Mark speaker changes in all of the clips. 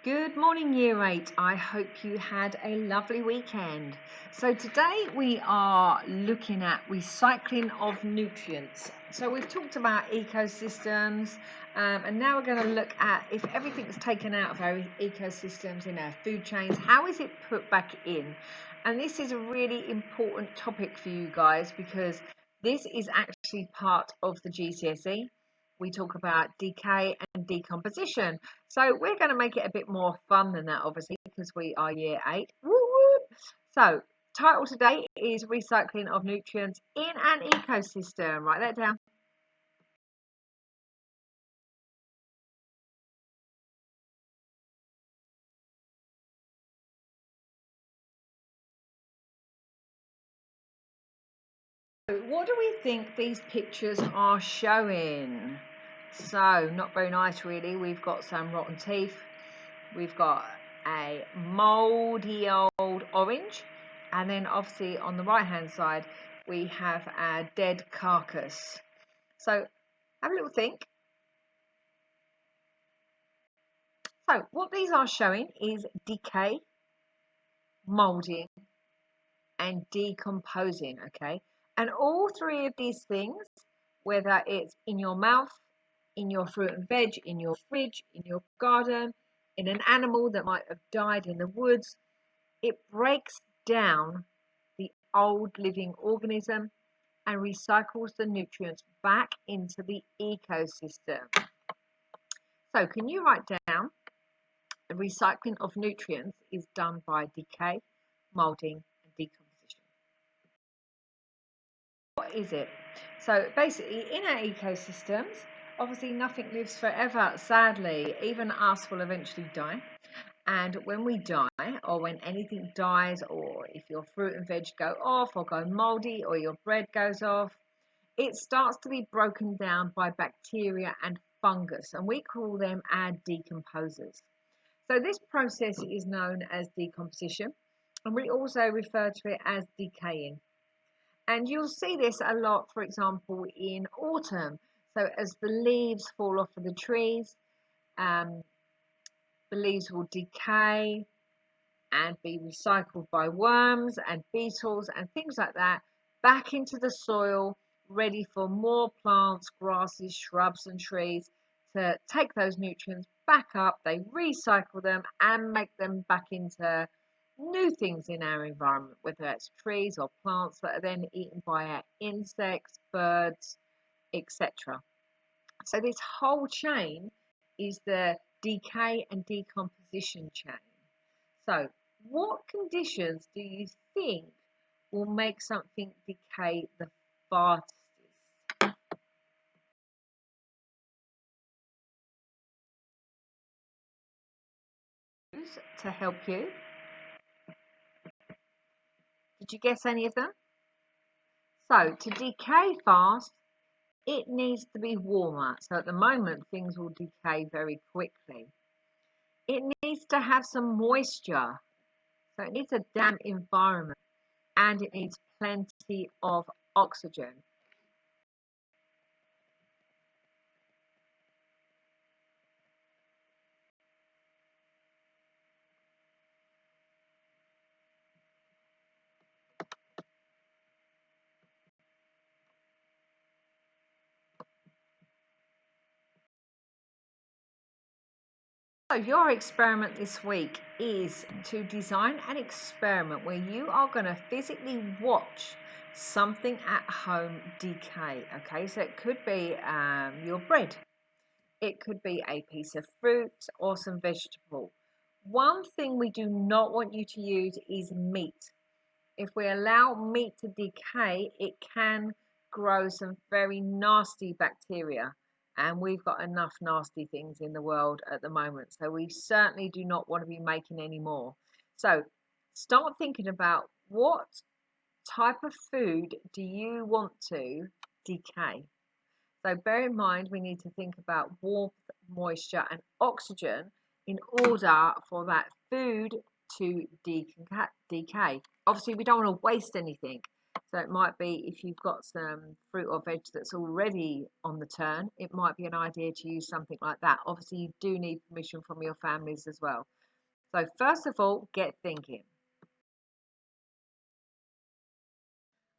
Speaker 1: Good morning, Year 8. I hope you had a lovely weekend. So, today we are looking at recycling of nutrients. So, we've talked about ecosystems, and now we're going to look at if everything's taken out of our ecosystems in our food chains, how is it put back in? And this is a really important topic for you guys because this is actually part of the GCSE. We talk about decay and decomposition. So we're going to make it a bit more fun than that, obviously, because we are year 8. Woo woo. So, title today is recycling of nutrients in an ecosystem. Write that down. So what do we think these pictures are showing? So, not very nice, really. We've got some rotten teeth. We've got a mouldy old orange. And then, obviously, on the right hand side, we have our dead carcass. So, have a little think. So what these are showing is decay, moulding, and decomposing, okay? And all three of these things, whether it's in your mouth, in your fruit and veg, in your fridge, in your garden, in an animal that might have died in the woods, it breaks down the old living organism and recycles the nutrients back into the ecosystem. So can you write down the recycling of nutrients is done by decay, moulding, and decomposition. What is it? So basically, in our ecosystems, obviously nothing lives forever, sadly. Even us will eventually die. And when we die, or when anything dies, or if your fruit and veg go off, or go mouldy, or your bread goes off, it starts to be broken down by bacteria and fungus, and we call them our decomposers. So this process is known as decomposition, and we also refer to it as decaying. And you'll see this a lot, for example, in autumn. So as the leaves fall off of the trees, um, the leaves will decay and be recycled by worms and beetles and things like that back into the soil, ready for more plants, grasses, shrubs, and trees to take those nutrients back up. They recycle them and make them back into new things in our environment, whether that's trees or plants that are then eaten by our insects, birds, etc. So, this whole chain is the decay and decomposition chain. So, what conditions do you think will make something decay the fastest? To help you. Did you guess any of them? So, to decay fast, it needs to be warmer. So, at the moment, things will decay very quickly. It needs to have some moisture. So, it needs a damp environment and it needs plenty of oxygen. So, your experiment this week is to design an experiment where you are going to physically watch something at home decay. Okay, so it could be your bread, it could be a piece of fruit or some vegetable. One thing we do not want you to use is meat. If we allow meat to decay, it can grow some very nasty bacteria. And we've got enough nasty things in the world at the moment. So we certainly do not want to be making any more. So start thinking about what type of food do you want to decay? So bear in mind, we need to think about warmth, moisture, and oxygen in order for that food to decay. Obviously, we don't want to waste anything. So it might be if you've got some fruit or veg that's already on the turn, it might be an idea to use something like that. Obviously, you do need permission from your families as well. So first of all, get thinking.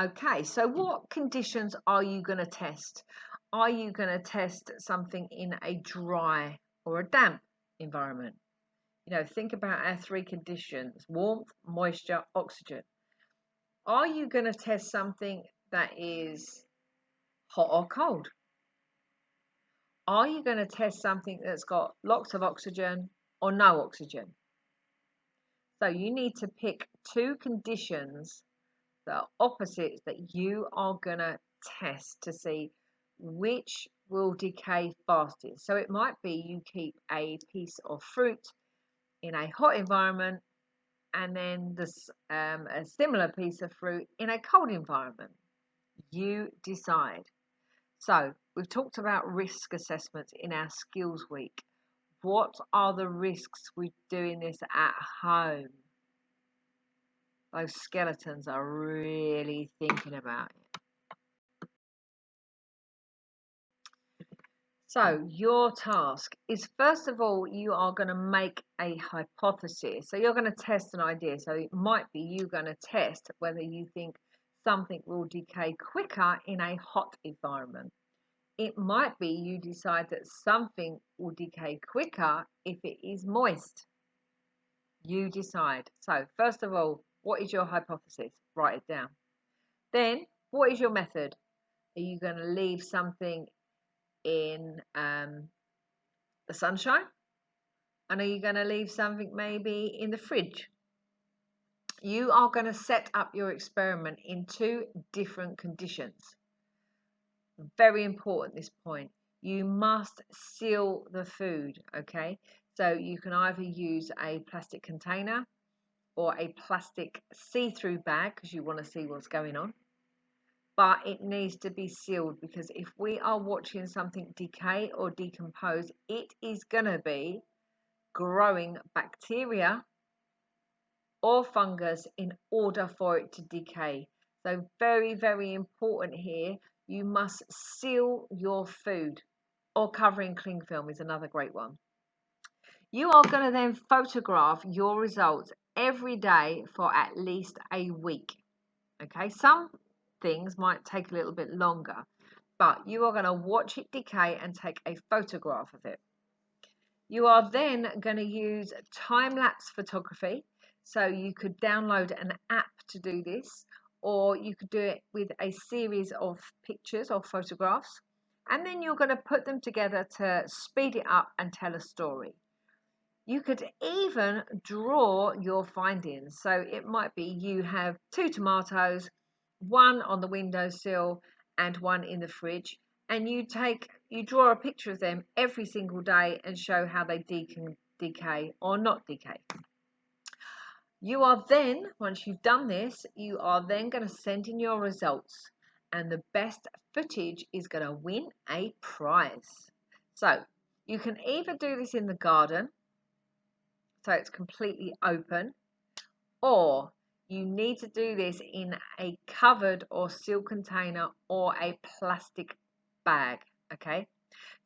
Speaker 1: Okay, so what conditions are you going to test? Are you going to test something in a dry or a damp environment? You know, think about our three conditions: warmth, moisture, oxygen. Are you going to test something that is hot or cold? Are you going to test something that's got lots of oxygen or no oxygen? So you need to pick two conditions that are opposites that you are going to test to see which will decay fastest. So it might be you keep a piece of fruit in a hot environment and then a similar piece of fruit in a cold environment. You decide. So we've talked about risk assessments in our skills week. What are the risks with doing this at home? Those skeletons are really thinking about it. So your task is, first of all, you are going to make a hypothesis. So you're going to test an idea. So it might be you going to test whether you think something will decay quicker in a hot environment. It might be you decide that something will decay quicker if it is moist. You decide. So first of all, what is your hypothesis? Write it down. Then, what is your method? Are you going to leave something in the sunshine? And are you going to leave something maybe in the fridge? You are going to set up your experiment in two different conditions. Very important, this point. You must seal the food, okay? So you can either use a plastic container or a plastic see-through bag because you want to see what's going on. But it needs to be sealed, because if we are watching something decay or decompose, it is going to be growing bacteria or fungus in order for it to decay. So very, very important here. You must seal your food, or covering cling film is another great one. You are going to then photograph your results every day for at least a week. Okay, some things might take a little bit longer, but you are going to watch it decay and take a photograph of it. You are then going to use time-lapse photography. So you could download an app to do this, or you could do it with a series of pictures or photographs. And then you're going to put them together to speed it up and tell a story. You could even draw your findings. So it might be you have 2 tomatoes, one on the windowsill and one in the fridge, and you draw a picture of them every single day and show how they decay or not decay. You are then, once you've done this, you are then going to send in your results, and the best footage is going to win a prize. So you can either do this in the garden, so it's completely open, or you need to do this in a covered or sealed container or a plastic bag. Okay,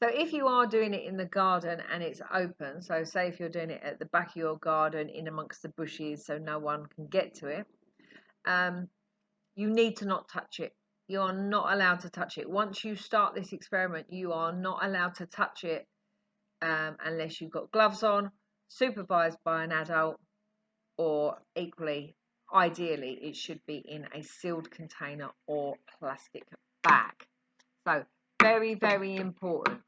Speaker 1: so if you are doing it in the garden and it's open, so say if you're doing it at the back of your garden in amongst the bushes so no one can get to it, you need to not touch it. You are not allowed to touch it. Once you start this experiment, you are not allowed to touch it unless you've got gloves on, supervised by an adult, or equally, ideally, it should be in a sealed container or plastic bag. So very, very important.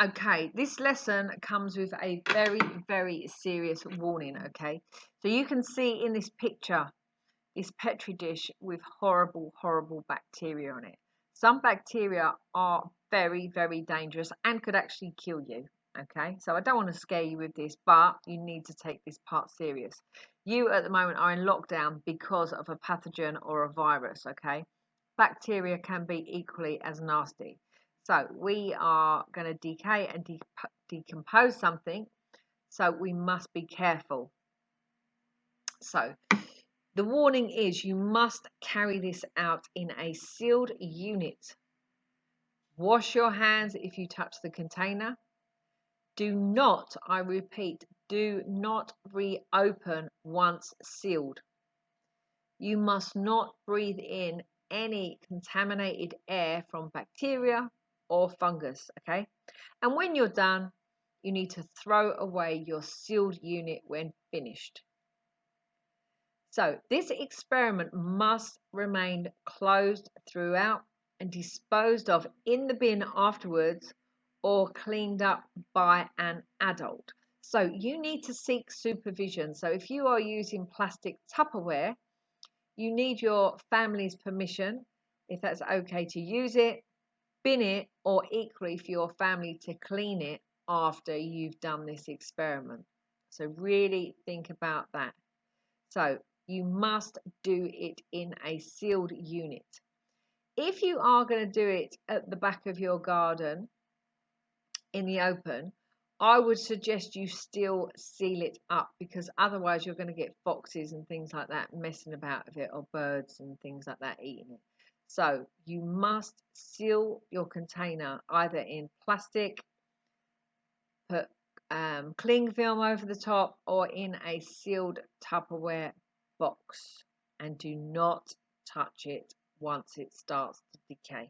Speaker 1: Okay, this lesson comes with a very, very serious warning, okay? So you can see in this picture, this Petri dish with horrible, horrible bacteria on it. Some bacteria are very, very dangerous and could actually kill you, okay? So I don't want to scare you with this, but you need to take this part serious. You at the moment are in lockdown because of a pathogen or a virus, okay? bacteria can be equally as nasty. So we are going to decay and decompose something, so we must be careful. So the warning is you must carry this out in a sealed unit. Wash your hands if you touch the container. Do not, I repeat, do not reopen once sealed. You must not breathe in any contaminated air from bacteria or fungus, okay? And when you're done, you need to throw away your sealed unit when finished. So this experiment must remain closed throughout and disposed of in the bin afterwards or cleaned up by an adult. So you need to seek supervision. So if you are using plastic Tupperware, you need your family's permission, if that's okay to use it, bin it, or equally for your family to clean it after you've done this experiment. So really think about that. So you must do it in a sealed unit. If you are going to do it at the back of your garden in the open, I would suggest you still seal it up, because otherwise you're going to get foxes and things like that messing about with it, or birds and things like that eating it. So you must seal your container either in plastic, put cling film over the top, or in a sealed Tupperware box, and do not touch it once it starts to decay.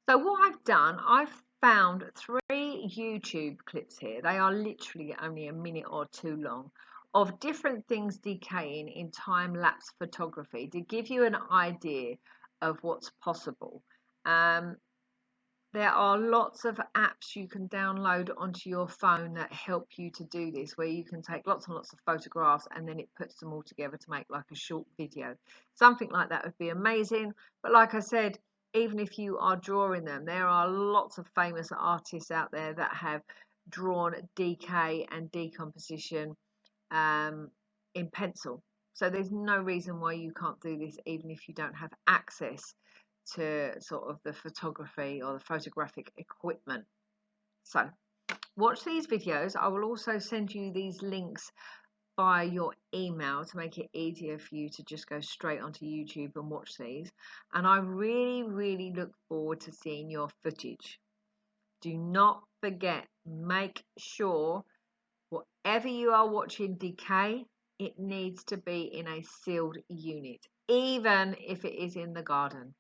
Speaker 1: So what I've done, I've found 3 YouTube clips here. They are literally only a minute or 2 long, of different things decaying in time-lapse photography to give you an idea of what's possible. There are lots of apps you can download onto your phone that help you to do this, where you can take lots and lots of photographs and then it puts them all together to make like a short video. Something like that would be amazing. But like I said, even if you are drawing them, there are lots of famous artists out there that have drawn decay and decomposition in pencil. So there's no reason why you can't do this, even if you don't have access to sort of the photography or the photographic equipment. So watch these videos. I will also send you these links via your email to make it easier for you to just go straight onto YouTube and watch these. And I really look forward to seeing your footage. Do not forget, make sure whatever you are watching decay, it needs to be in a sealed unit, even if it is in the garden.